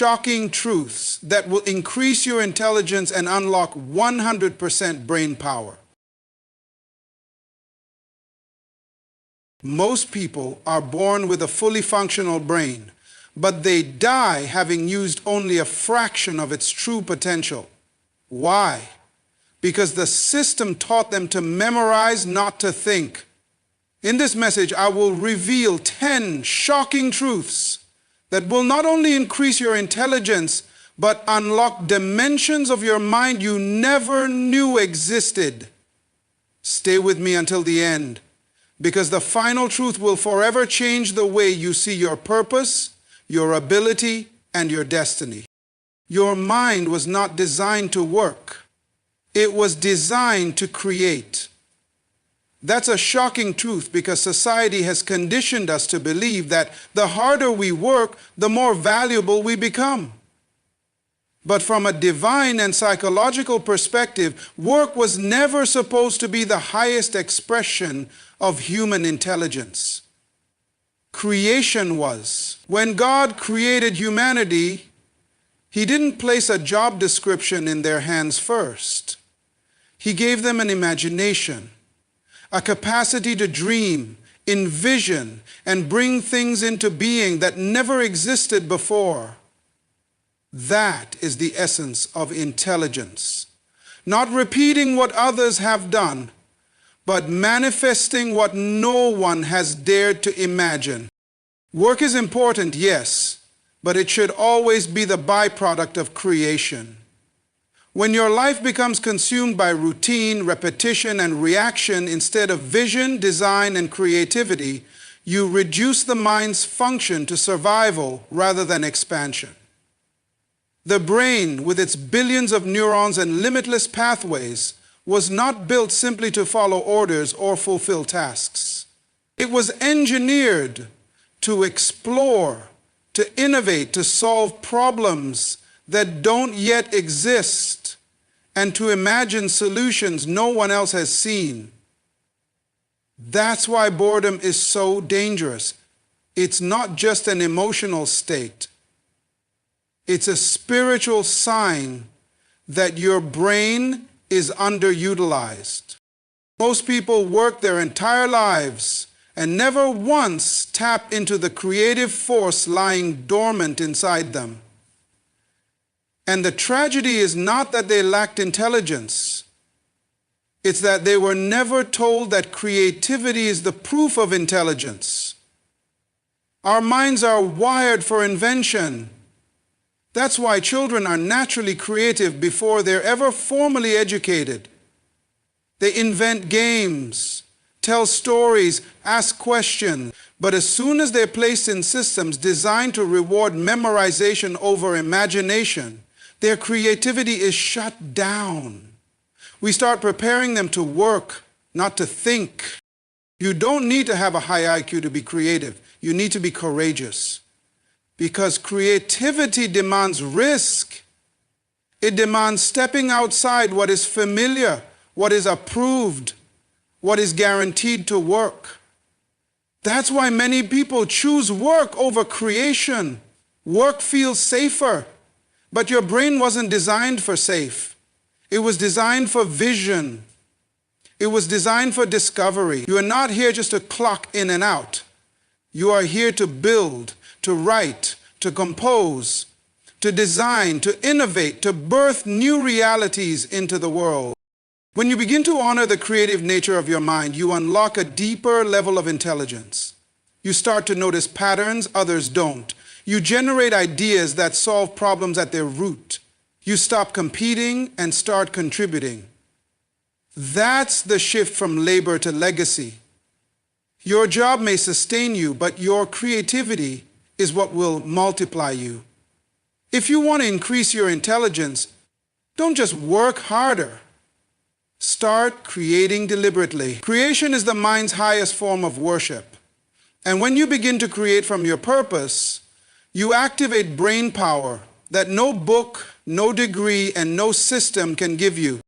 shocking truths that will increase your intelligence and unlock 100% brain power. Most people are born with a fully functional brain, but they die having used only a fraction of its true potential. Why? Because the system taught them to memorize, not to think. In this message, I will reveal 10 shocking truths that will not only increase your intelligence, but unlock dimensions of your mind you never knew existed. Stay with me until the end, because the final truth will forever change the way you see your purpose, your ability, and your destiny. Your mind was not designed to work. It was designed to create. That's a shocking truth because society has conditioned us to believe that the harder we work, the more valuable we become. But from a divine and psychological perspective, work was never supposed to be the highest expression of human intelligence. Creation was. When God created humanity, He didn't place a job description in their hands first. He gave them an imagination, a capacity to dream, envision, and bring things into being that never existed before. That is the essence of intelligence. Not repeating what others have done, but manifesting what no one has dared to imagine. Work is important, yes, but it should always be the byproduct of creation. When your life becomes consumed by routine, repetition, and reaction instead of vision, design, and creativity, you reduce the mind's function to survival rather than expansion. The brain, with its billions of neurons and limitless pathways, was not built simply to follow orders or fulfill tasks. It was engineered to explore, to innovate, to solve problems that don't yet exist, and to imagine solutions no one else has seen. That's why boredom is so dangerous. It's not just an emotional state. It's a spiritual sign that your brain is underutilized. Most people work their entire lives and never once tap into the creative force lying dormant inside them. And the tragedy is not that they lacked intelligence. It's that they were never told that creativity is the proof of intelligence. Our minds are wired for invention. That's why children are naturally creative before they're ever formally educated. They invent games, tell stories, ask questions, but as soon as they're placed in systems designed to reward memorization over imagination, their creativity is shut down. We start preparing them to work, not to think. You don't need to have a high IQ to be creative. You need to be courageous. Because creativity demands risk. It demands stepping outside what is familiar, what is approved, what is guaranteed to work. That's why many people choose work over creation. Work feels safer, but your brain wasn't designed for safe. It was designed for vision. It was designed for discovery. You are not here just to clock in and out. You are here to build, to write, to compose, to design, to innovate, to birth new realities into the world. When you begin to honor the creative nature of your mind, you unlock a deeper level of intelligence. You start to notice patterns others don't. You generate ideas that solve problems at their root. You stop competing and start contributing. That's the shift from labor to legacy. Your job may sustain you, but your creativity is what will multiply you. If you want to increase your intelligence, don't just work harder. Start creating deliberately. Creation is the mind's highest form of worship. And when you begin to create from your purpose, you activate brain power that no book, no degree, and no system can give you.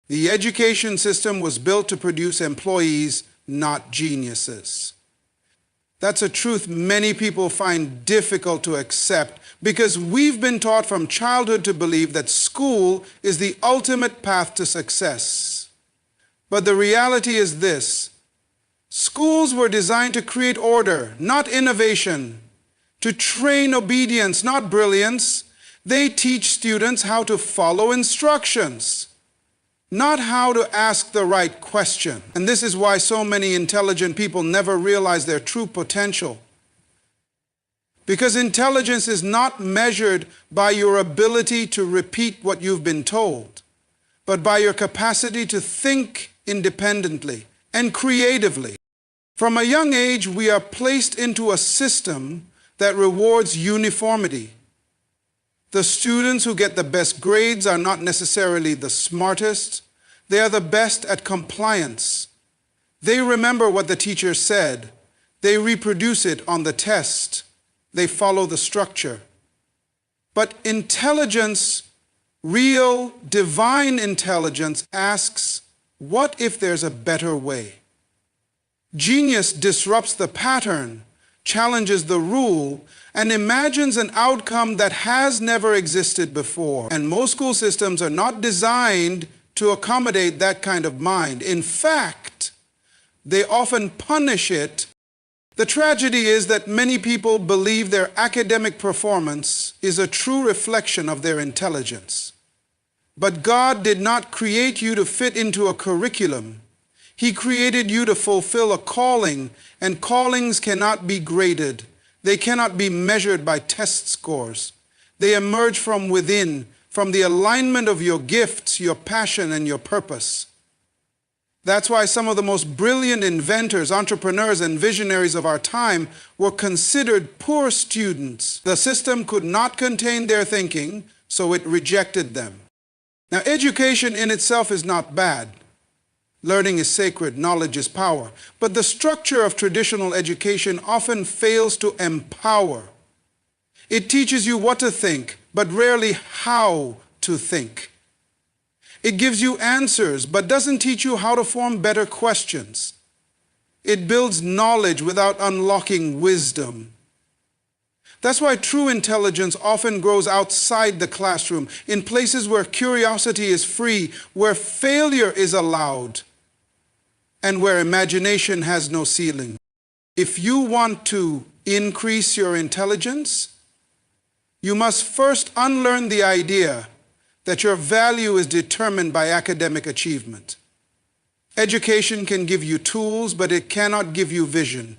The education system was built to produce employees, not geniuses. That's a truth many people find difficult to accept because we've been taught from childhood to believe that school is the ultimate path to success. But the reality is this: schools were designed to create order, not innovation, to train obedience, not brilliance. They teach students how to follow instructions, not how to ask the right question. And this is why so many intelligent people never realize their true potential. Because intelligence is not measured by your ability to repeat what you've been told, but by your capacity to think independently and creatively. From a young age, we are placed into a system that rewards uniformity. The students who get the best grades are not necessarily the smartest. They are the best at compliance. They remember what the teacher said. They reproduce it on the test. They follow the structure. But intelligence, real, divine intelligence, asks, what if there's a better way? Genius disrupts the pattern, challenges the rule, and imagines an outcome that has never existed before. And most school systems are not designed to accommodate that kind of mind. In fact, they often punish it. The tragedy is that many people believe their academic performance is a true reflection of their intelligence. But God did not create you to fit into a curriculum. He created you to fulfill a calling, and callings cannot be graded. They cannot be measured by test scores. They emerge from within, from the alignment of your gifts, your passion, and your purpose. That's why some of the most brilliant inventors, entrepreneurs, and visionaries of our time were considered poor students. The system could not contain their thinking, so it rejected them. Now, education in itself is not bad. Learning is sacred, knowledge is power. But the structure of traditional education often fails to empower. It teaches you what to think, but rarely how to think. It gives you answers, but doesn't teach you how to form better questions. It builds knowledge without unlocking wisdom. That's why true intelligence often grows outside the classroom, in places where curiosity is free, where failure is allowed, and where imagination has no ceiling. If you want to increase your intelligence, you must first unlearn the idea that your value is determined by academic achievement. Education can give you tools, but it cannot give you vision.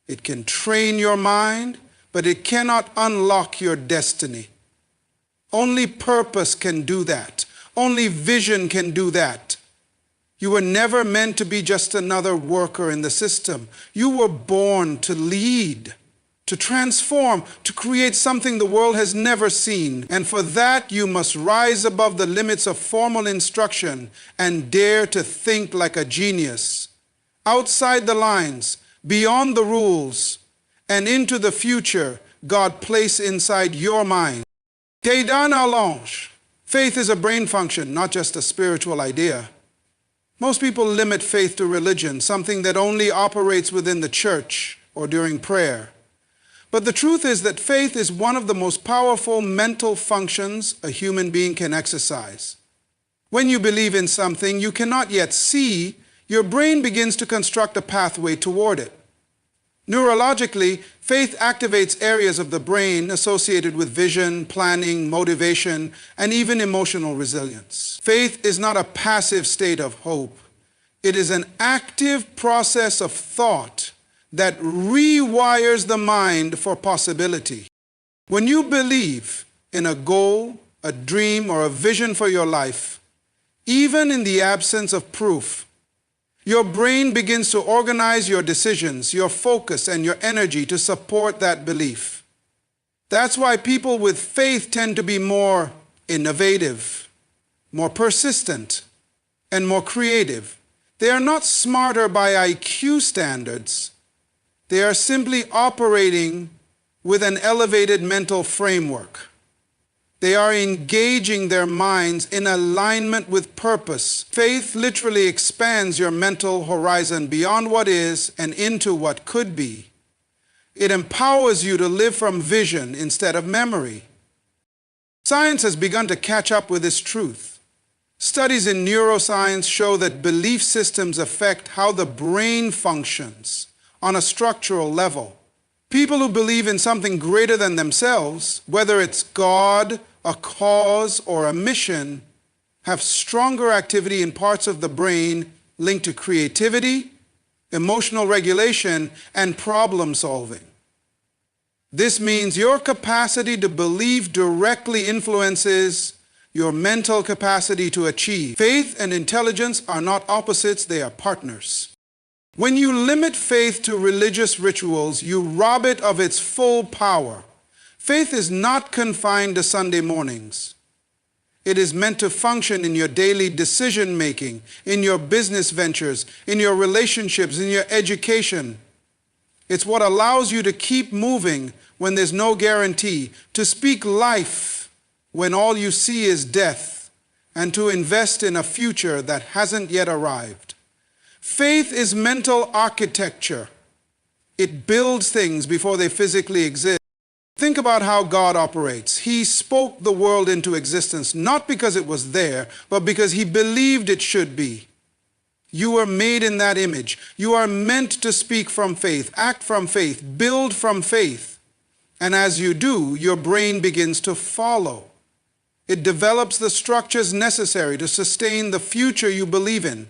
It can train your mind, but it cannot unlock your destiny. Only purpose can do that. Only vision can do that. You were never meant to be just another worker in the system. You were born to lead, to transform, to create something the world has never seen. And for that, you must rise above the limits of formal instruction and dare to think like a genius, outside the lines, beyond the rules, and into the future God placed inside your mind. Faith is a brain function, not just a spiritual idea. Most people limit faith to religion, something that only operates within the church or during prayer. But the truth is that faith is one of the most powerful mental functions a human being can exercise. When you believe in something you cannot yet see, your brain begins to construct a pathway toward it. Neurologically, faith activates areas of the brain associated with vision, planning, motivation, and even emotional resilience. Faith is not a passive state of hope. It is an active process of thought that rewires the mind for possibility. When you believe in a goal, a dream, or a vision for your life, even in the absence of proof, your brain begins to organize your decisions, your focus, and your energy to support that belief. That's why people with faith tend to be more innovative, more persistent, and more creative. They are not smarter by IQ standards. They are simply operating with an elevated mental framework. They are engaging their minds in alignment with purpose. Faith literally expands your mental horizon beyond what is and into what could be. It empowers you to live from vision instead of memory. Science has begun to catch up with this truth. Studies in neuroscience show that belief systems affect how the brain functions on a structural level. People who believe in something greater than themselves, whether it's God, a cause, or a mission, have stronger activity in parts of the brain linked to creativity, emotional regulation, and problem solving. This means your capacity to believe directly influences your mental capacity to achieve. Faith and intelligence are not opposites, they are partners. When you limit faith to religious rituals, you rob it of its full power. Faith is not confined to Sunday mornings. It is meant to function in your daily decision-making, in your business ventures, in your relationships, in your education. It's what allows you to keep moving when there's no guarantee, to speak life when all you see is death, and to invest in a future that hasn't yet arrived. Faith is mental architecture. It builds things before they physically exist. Think about how God operates. He spoke the world into existence, not because it was there, but because He believed it should be. You were made in that image. You are meant to speak from faith, act from faith, build from faith. And as you do, your brain begins to follow. It develops the structures necessary to sustain the future you believe in.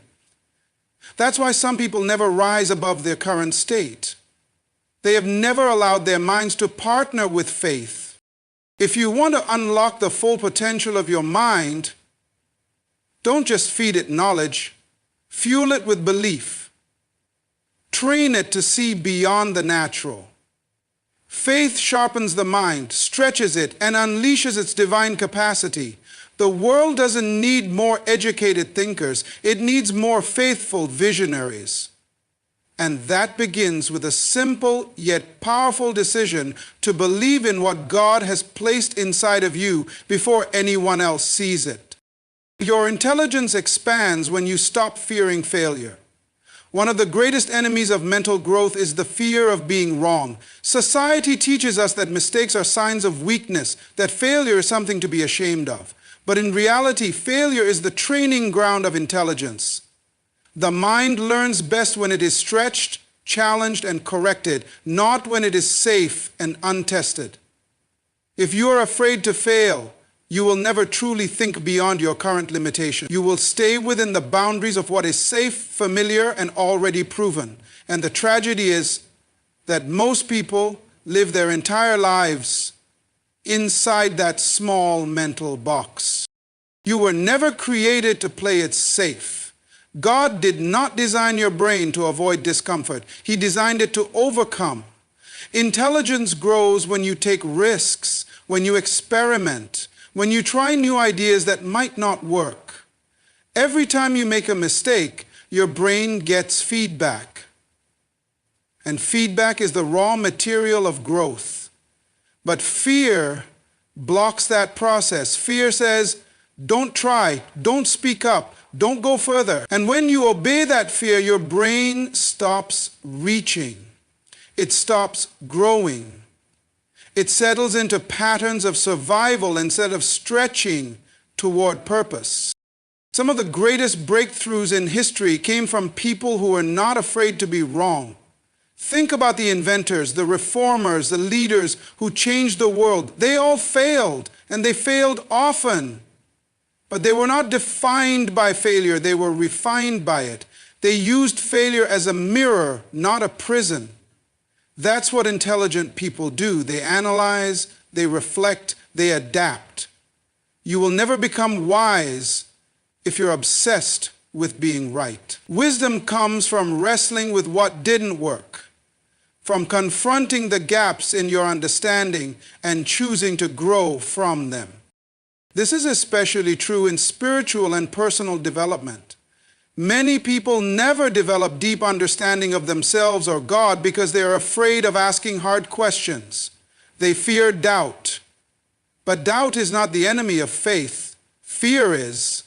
That's why some people never rise above their current state. They have never allowed their minds to partner with faith. If you want to unlock the full potential of your mind, don't just feed it knowledge, fuel it with belief. Train it to see beyond the natural. Faith sharpens the mind, stretches it, and unleashes its divine capacity. The world doesn't need more educated thinkers. It needs more faithful visionaries. And that begins with a simple yet powerful decision to believe in what God has placed inside of you before anyone else sees it. Your intelligence expands when you stop fearing failure. One of the greatest enemies of mental growth is the fear of being wrong. Society teaches us that mistakes are signs of weakness, that failure is something to be ashamed of. But in reality, failure is the training ground of intelligence. The mind learns best when it is stretched, challenged, and corrected, not when it is safe and untested. If you are afraid to fail, you will never truly think beyond your current limitation. You will stay within the boundaries of what is safe, familiar, and already proven. And the tragedy is that most people live their entire lives inside that small mental box. You were never created to play it safe. God did not design your brain to avoid discomfort. He designed it to overcome. Intelligence grows when you take risks, when you experiment, when you try new ideas that might not work. Every time you make a mistake, your brain gets feedback. And feedback is the raw material of growth. But fear blocks that process. Fear says, don't try, don't speak up, don't go further. And when you obey that fear, your brain stops reaching. It stops growing. It settles into patterns of survival instead of stretching toward purpose. Some of the greatest breakthroughs in history came from people who were not afraid to be wrong. Think about the inventors, the reformers, the leaders who changed the world. They all failed, and they failed often. But they were not defined by failure, they were refined by it. They used failure as a mirror, not a prison. That's what intelligent people do. They analyze, they reflect, they adapt. You will never become wise if you're obsessed with being right. Wisdom comes from wrestling with what didn't work, from confronting the gaps in your understanding and choosing to grow from them. This is especially true in spiritual and personal development. Many people never develop deep understanding of themselves or God because they are afraid of asking hard questions. They fear doubt. But doubt is not the enemy of faith. Fear is.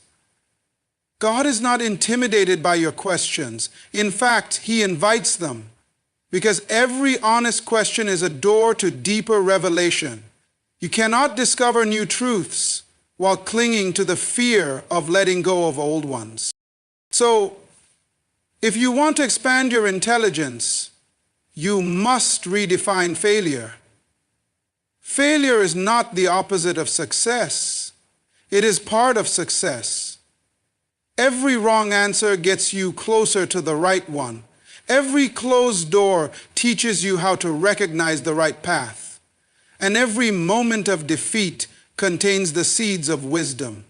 God is not intimidated by your questions. In fact, He invites them because every honest question is a door to deeper revelation. You cannot discover new truths while clinging to the fear of letting go of old ones. So, if you want to expand your intelligence, you must redefine failure. Failure is not the opposite of success. It is part of success. Every wrong answer gets you closer to the right one. Every closed door teaches you how to recognize the right path. And every moment of defeat contains the seeds of wisdom,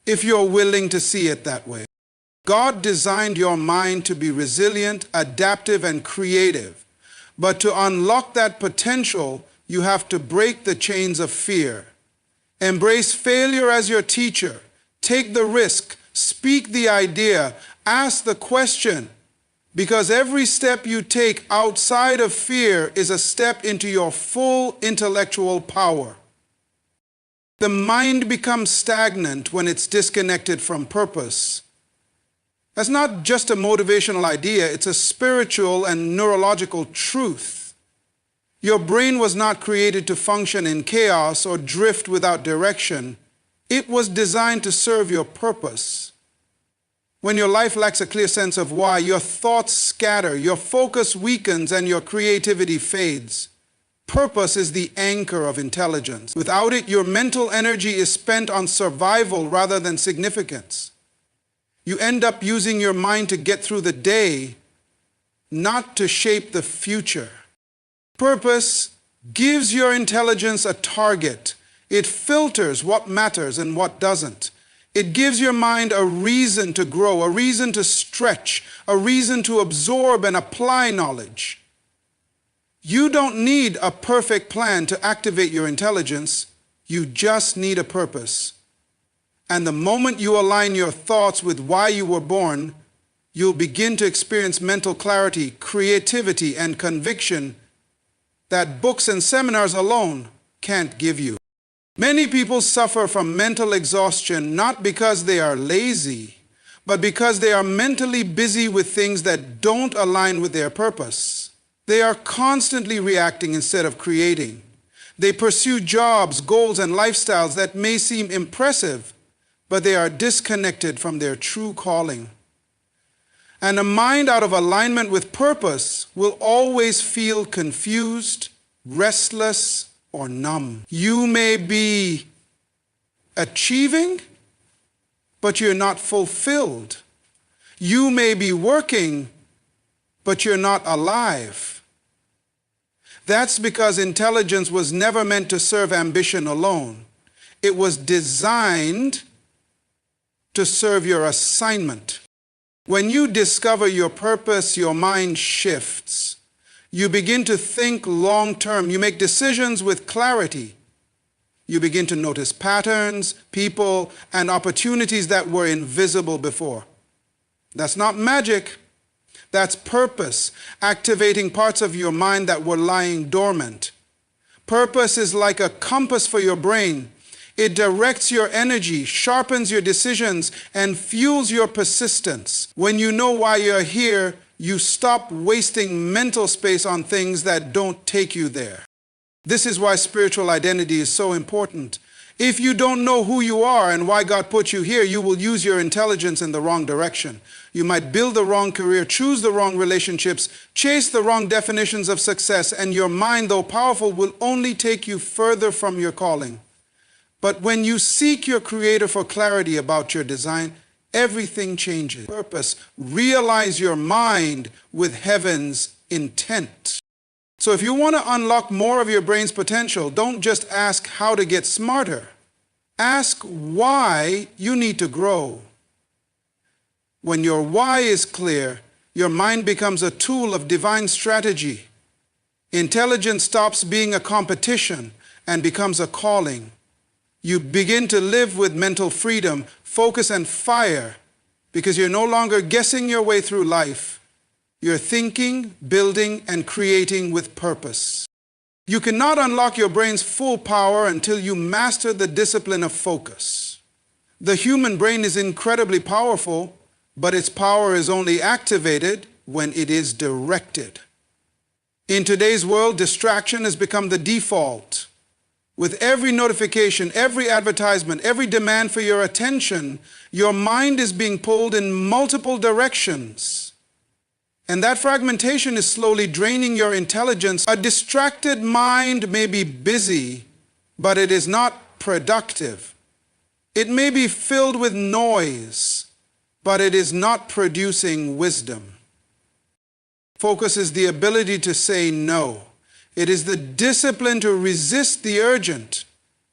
if you're willing to see it that way. God designed your mind to be resilient, adaptive, and creative. But to unlock that potential, you have to break the chains of fear. Embrace failure as your teacher. Take the risk. Speak the idea. Ask the question. Because every step you take outside of fear is a step into your full intellectual power. The mind becomes stagnant when it's disconnected from purpose. That's not just a motivational idea, it's a spiritual and neurological truth. Your brain was not created to function in chaos or drift without direction. It was designed to serve your purpose. When your life lacks a clear sense of why, your thoughts scatter, your focus weakens, and your creativity fades. Purpose is the anchor of intelligence. Without it, your mental energy is spent on survival rather than significance. You end up using your mind to get through the day, not to shape the future. Purpose gives your intelligence a target. It filters what matters and what doesn't. It gives your mind a reason to grow, a reason to stretch, a reason to absorb and apply knowledge. You don't need a perfect plan to activate your intelligence. You just need a purpose. And the moment you align your thoughts with why you were born, you'll begin to experience mental clarity, creativity, and conviction that books and seminars alone can't give you. Many people suffer from mental exhaustion not because they are lazy, but because they are mentally busy with things that don't align with their purpose. They are constantly reacting instead of creating. They pursue jobs, goals, and lifestyles that may seem impressive, but they are disconnected from their true calling. And a mind out of alignment with purpose will always feel confused, restless, or numb. You may be achieving, but you're not fulfilled. You may be working, but you're not alive. That's because intelligence was never meant to serve ambition alone. It was designed to serve your assignment. When you discover your purpose, your mind shifts. You begin to think long-term. You make decisions with clarity. You begin to notice patterns, people, and opportunities that were invisible before. That's not magic. That's purpose, activating parts of your mind that were lying dormant. Purpose is like a compass for your brain. It directs your energy, sharpens your decisions, and fuels your persistence. When you know why you're here, you stop wasting mental space on things that don't take you there. This is why spiritual identity is so important. If you don't know who you are and why God put you here, you will use your intelligence in the wrong direction. You might build the wrong career, choose the wrong relationships, chase the wrong definitions of success, and your mind, though powerful, will only take you further from your calling. But when you seek your Creator for clarity about your design, everything changes. Purpose. Realize your mind with heaven's intent. So if you want to unlock more of your brain's potential, don't just ask how to get smarter. Ask why you need to grow. When your why is clear, your mind becomes a tool of divine strategy. Intelligence stops being a competition and becomes a calling. You begin to live with mental freedom, focus, and fire because you're no longer guessing your way through life. You're thinking, building, and creating with purpose. You cannot unlock your brain's full power until you master the discipline of focus. The human brain is incredibly powerful, but its power is only activated when it is directed. In today's world, distraction has become the default. With every notification, every advertisement, every demand for your attention, your mind is being pulled in multiple directions. And that fragmentation is slowly draining your intelligence. A distracted mind may be busy, but it is not productive. It may be filled with noise, but it is not producing wisdom. Focus is the ability to say no. It is the discipline to resist the urgent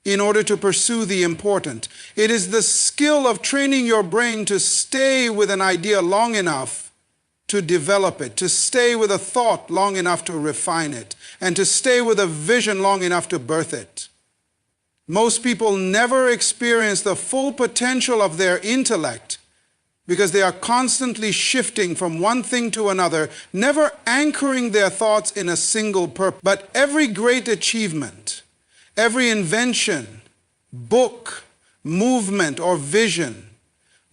in order to pursue the important. It is the skill of training your brain to stay with an idea long enough to develop it, to stay with a thought long enough to refine it, and to stay with a vision long enough to birth it. Most people never experience the full potential of their intellect because they are constantly shifting from one thing to another, never anchoring their thoughts in a single purpose. But every great achievement, every invention, book, movement, or vision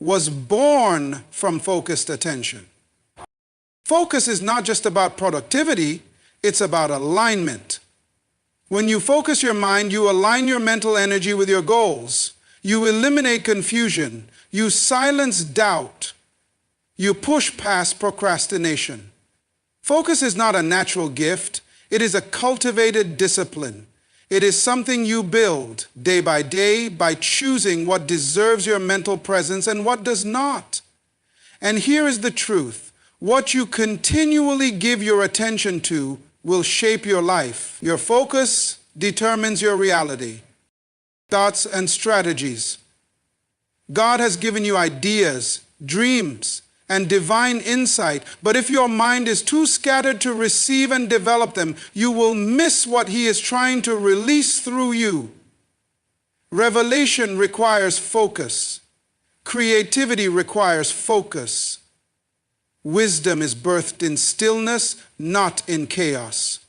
was born from focused attention. Focus is not just about productivity, it's about alignment. When you focus your mind, you align your mental energy with your goals. You eliminate confusion. You silence doubt. You push past procrastination. Focus is not a natural gift. It is a cultivated discipline. It is something you build day by day by choosing what deserves your mental presence and what does not. And here is the truth. What you continually give your attention to will shape your life. Your focus determines your reality. Thoughts and strategies. God has given you ideas, dreams, and divine insight, but if your mind is too scattered to receive and develop them, you will miss what He is trying to release through you. Revelation requires focus. Creativity requires focus. Wisdom is birthed in stillness, not in chaos.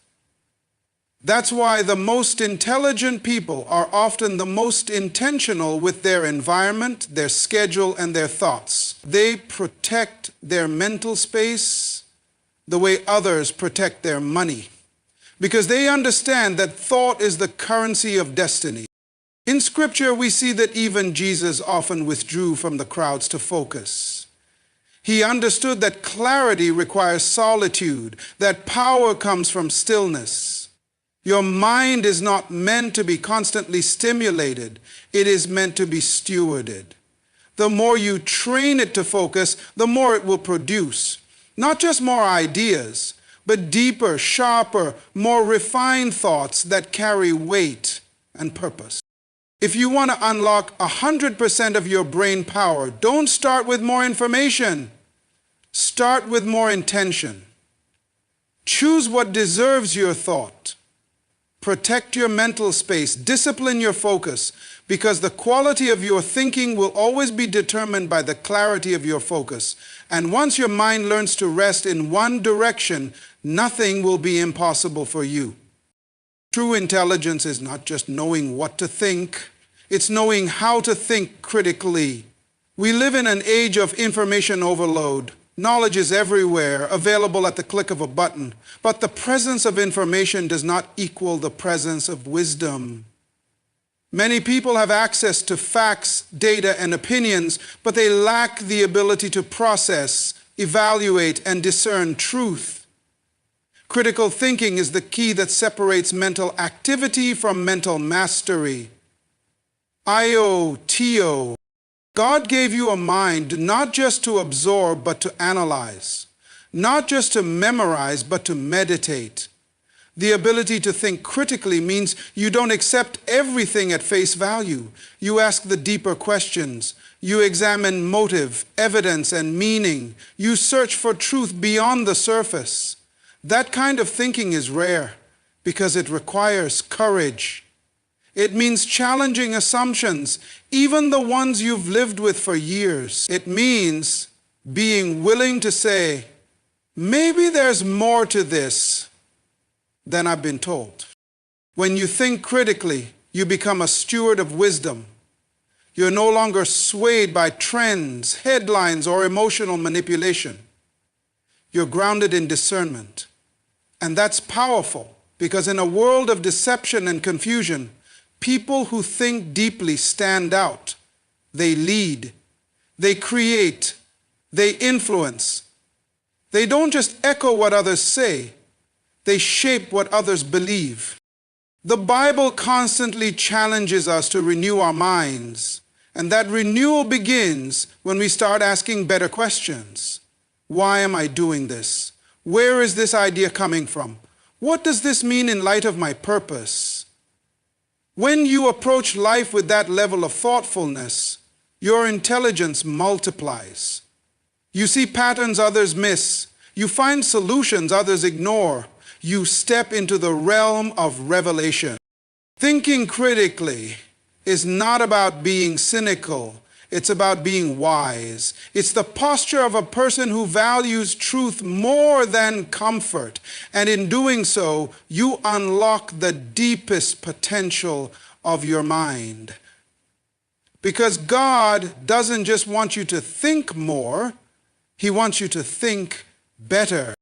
That's why the most intelligent people are often the most intentional with their environment, their schedule, and their thoughts. They protect their mental space the way others protect their money, because they understand that thought is the currency of destiny. In Scripture, we see that even Jesus often withdrew from the crowds to focus. He understood that clarity requires solitude, that power comes from stillness. Your mind is not meant to be constantly stimulated. It is meant to be stewarded. The more you train it to focus, the more it will produce. Not just more ideas, but deeper, sharper, more refined thoughts that carry weight and purpose. If you want to unlock 100% of your brain power, don't start with more information. Start with more intention. Choose what deserves your thought. Protect your mental space. Discipline your focus, because the quality of your thinking will always be determined by the clarity of your focus. And once your mind learns to rest in one direction, nothing will be impossible for you. True intelligence is not just knowing what to think, it's knowing how to think critically. We live in an age of information overload. Knowledge is everywhere, available at the click of a button. But the presence of information does not equal the presence of wisdom. Many people have access to facts, data, and opinions, but they lack the ability to process, evaluate, and discern truth. Critical thinking is the key that separates mental activity from mental mastery. IOTO. God gave you a mind not just to absorb, but to analyze. Not just to memorize, but to meditate. The ability to think critically means you don't accept everything at face value. You ask the deeper questions. You examine motive, evidence, and meaning. You search for truth beyond the surface. That kind of thinking is rare because it requires courage. It means challenging assumptions, even the ones you've lived with for years. It means being willing to say, maybe there's more to this than I've been told. When you think critically, you become a steward of wisdom. You're no longer swayed by trends, headlines, or emotional manipulation. You're grounded in discernment. And that's powerful, because in a world of deception and confusion, people who think deeply stand out. They lead, they create, they influence. They don't just echo what others say, they shape what others believe. The Bible constantly challenges us to renew our minds, and that renewal begins when we start asking better questions. Why am I doing this? Where is this idea coming from? What does this mean in light of my purpose? When you approach life with that level of thoughtfulness, your intelligence multiplies. You see patterns others miss. You find solutions others ignore. You step into the realm of revelation. Thinking critically is not about being cynical. It's about being wise. It's the posture of a person who values truth more than comfort. And in doing so, you unlock the deepest potential of your mind. Because God doesn't just want you to think more, He wants you to think better.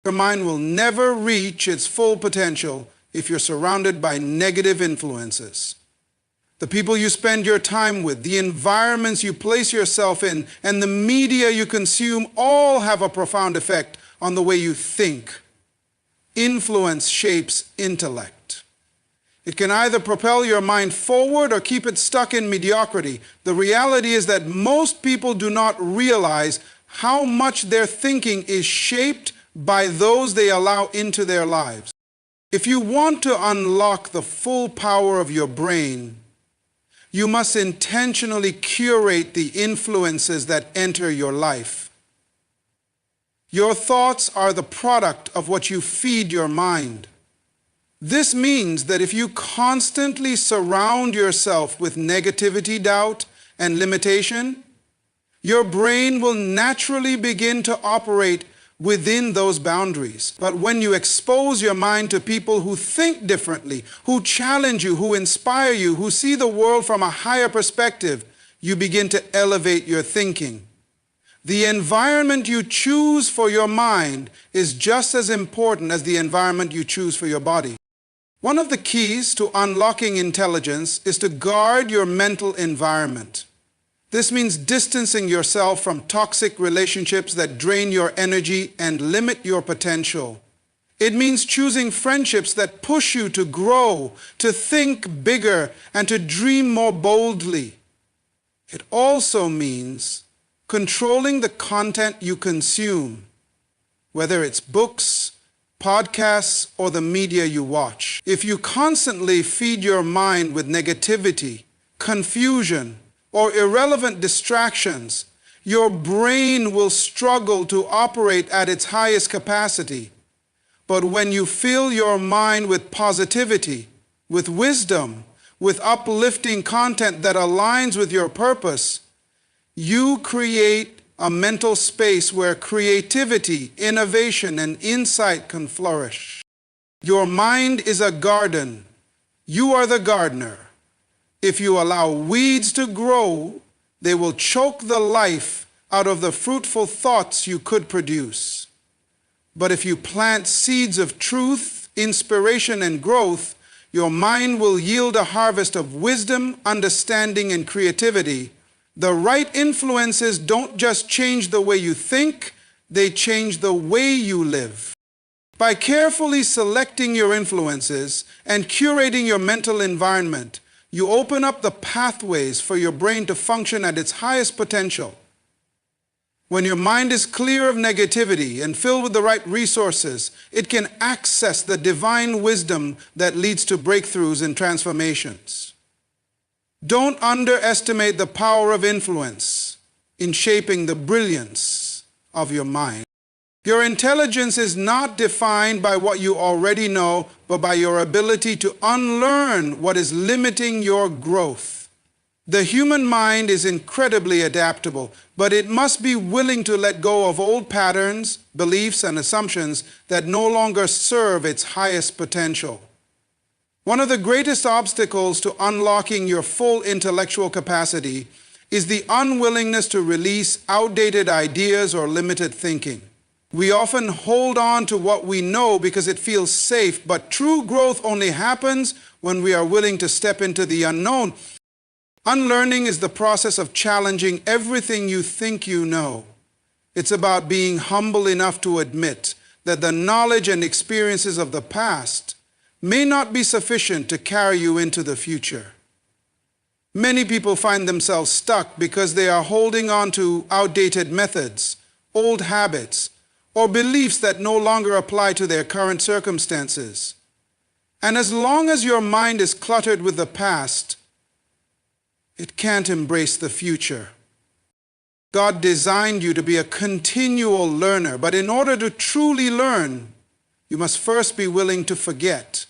Your mind will never reach its full potential if you're surrounded by negative influences. The people you spend your time with, the environments you place yourself in, and the media you consume all have a profound effect on the way you think. Influence shapes intellect. It can either propel your mind forward or keep it stuck in mediocrity. The reality is that most people do not realize how much their thinking is shaped by those they allow into their lives. If you want to unlock the full power of your brain, you must intentionally curate the influences that enter your life. Your thoughts are the product of what you feed your mind. This means that if you constantly surround yourself with negativity, doubt, and limitation, your brain will naturally begin to operate within those boundaries. But when you expose your mind to people who think differently, who challenge you, who inspire you, who see the world from a higher perspective, you begin to elevate your thinking. The environment you choose for your mind is just as important as the environment you choose for your body. One of the keys to unlocking intelligence is to guard your mental environment. This means distancing yourself from toxic relationships that drain your energy and limit your potential. It means choosing friendships that push you to grow, to think bigger, and to dream more boldly. It also means controlling the content you consume, whether it's books, podcasts, or the media you watch. If you constantly feed your mind with negativity, confusion, or irrelevant distractions, your brain will struggle to operate at its highest capacity. But when you fill your mind with positivity, with wisdom, with uplifting content that aligns with your purpose, you create a mental space where creativity, innovation, and insight can flourish. Your mind is a garden. You are the gardener. If you allow weeds to grow, they will choke the life out of the fruitful thoughts you could produce. But if you plant seeds of truth, inspiration, and growth, your mind will yield a harvest of wisdom, understanding, and creativity. The right influences don't just change the way you think, they change the way you live. By carefully selecting your influences and curating your mental environment, you open up the pathways for your brain to function at its highest potential. When your mind is clear of negativity and filled with the right resources, it can access the divine wisdom that leads to breakthroughs and transformations. Don't underestimate the power of influence in shaping the brilliance of your mind. Your intelligence is not defined by what you already know, but by your ability to unlearn what is limiting your growth. The human mind is incredibly adaptable, but it must be willing to let go of old patterns, beliefs, and assumptions that no longer serve its highest potential. One of the greatest obstacles to unlocking your full intellectual capacity is the unwillingness to release outdated ideas or limited thinking. We often hold on to what we know because it feels safe, but true growth only happens when we are willing to step into the unknown. Unlearning is the process of challenging everything you think you know. It's about being humble enough to admit that the knowledge and experiences of the past may not be sufficient to carry you into the future. Many people find themselves stuck because they are holding on to outdated methods, old habits, or beliefs that no longer apply to their current circumstances. And as long as your mind is cluttered with the past, it can't embrace the future. God designed you to be a continual learner, but in order to truly learn, you must first be willing to forget.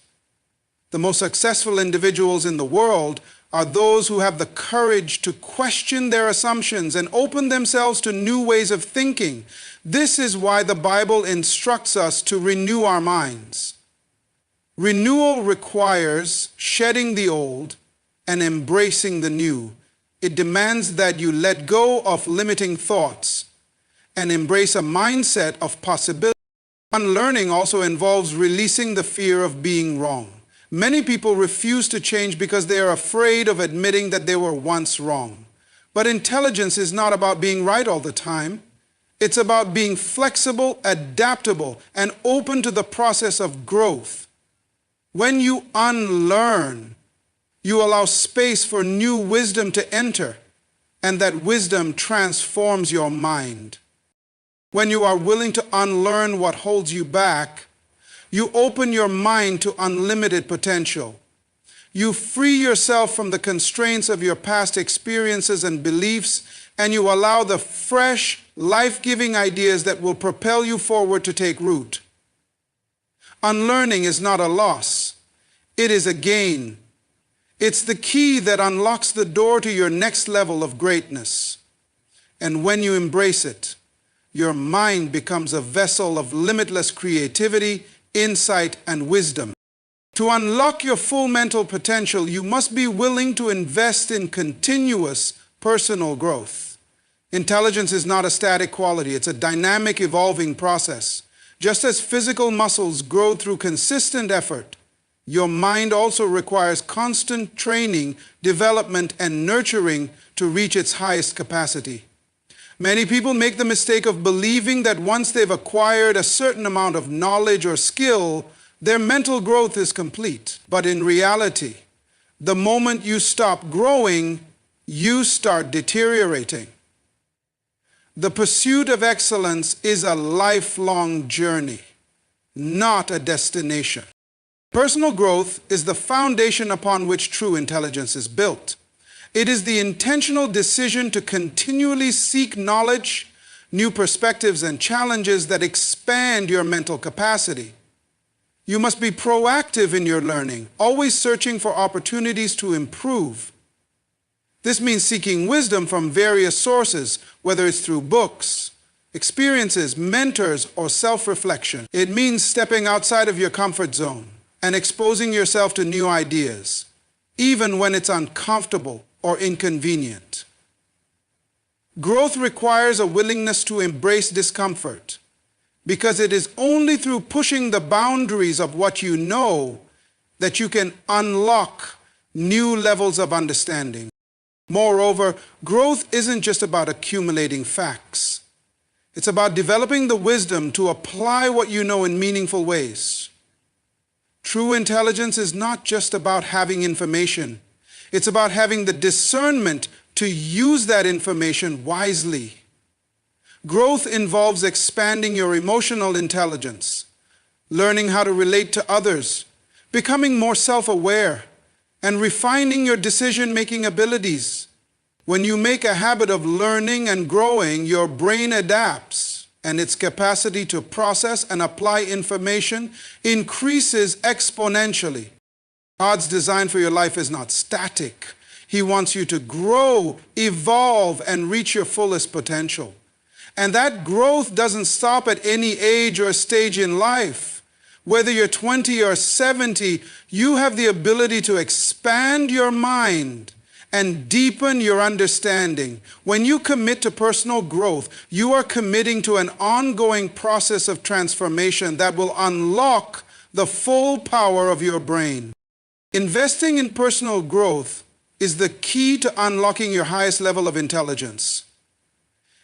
The most successful individuals in the world are those who have the courage to question their assumptions and open themselves to new ways of thinking. This is why the Bible instructs us to renew our minds. Renewal requires shedding the old and embracing the new. It demands that you let go of limiting thoughts and embrace a mindset of possibility. Unlearning also involves releasing the fear of being wrong. Many people refuse to change because they are afraid of admitting that they were once wrong. But intelligence is not about being right all the time. It's about being flexible, adaptable, and open to the process of growth. When you unlearn, you allow space for new wisdom to enter, and that wisdom transforms your mind. When you are willing to unlearn what holds you back, you open your mind to unlimited potential. You free yourself from the constraints of your past experiences and beliefs, and you allow the fresh, life-giving ideas that will propel you forward to take root. Unlearning is not a loss. It is a gain. It's the key that unlocks the door to your next level of greatness. And when you embrace it, your mind becomes a vessel of limitless creativity, insight, and wisdom. To unlock your full mental potential, you must be willing to invest in continuous personal growth. Intelligence is not a static quality. It's a dynamic, evolving process. Just as physical muscles grow through consistent effort, your mind also requires constant training, development, and nurturing to reach its highest capacity. Many people make the mistake of believing that once they've acquired a certain amount of knowledge or skill, their mental growth is complete. But in reality, the moment you stop growing, you start deteriorating. The pursuit of excellence is a lifelong journey, not a destination. Personal growth is the foundation upon which true intelligence is built. It is the intentional decision to continually seek knowledge, new perspectives, and challenges that expand your mental capacity. You must be proactive in your learning, always searching for opportunities to improve. This means seeking wisdom from various sources, whether it's through books, experiences, mentors, or self-reflection. It means stepping outside of your comfort zone and exposing yourself to new ideas, even when it's uncomfortable or inconvenient. Growth requires a willingness to embrace discomfort, because it is only through pushing the boundaries of what you know that you can unlock new levels of understanding. Moreover, growth isn't just about accumulating facts. It's about developing the wisdom to apply what you know in meaningful ways. True intelligence is not just about having information. It's about having the discernment to use that information wisely. Growth involves expanding your emotional intelligence, learning how to relate to others, becoming more self-aware, and refining your decision-making abilities. When you make a habit of learning and growing, your brain adapts, and its capacity to process and apply information increases exponentially. God's design for your life is not static. He wants you to grow, evolve, and reach your fullest potential. And that growth doesn't stop at any age or stage in life. Whether you're 20 or 70, you have the ability to expand your mind and deepen your understanding. When you commit to personal growth, you are committing to an ongoing process of transformation that will unlock the full power of your brain. Investing in personal growth is the key to unlocking your highest level of intelligence.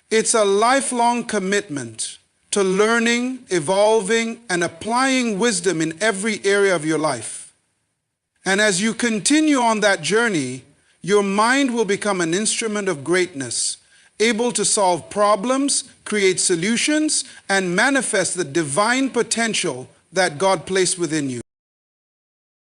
It's a lifelong commitment to learning, evolving, and applying wisdom in every area of your life. And as you continue on that journey, your mind will become an instrument of greatness, able to solve problems, create solutions, and manifest the divine potential that God placed within you.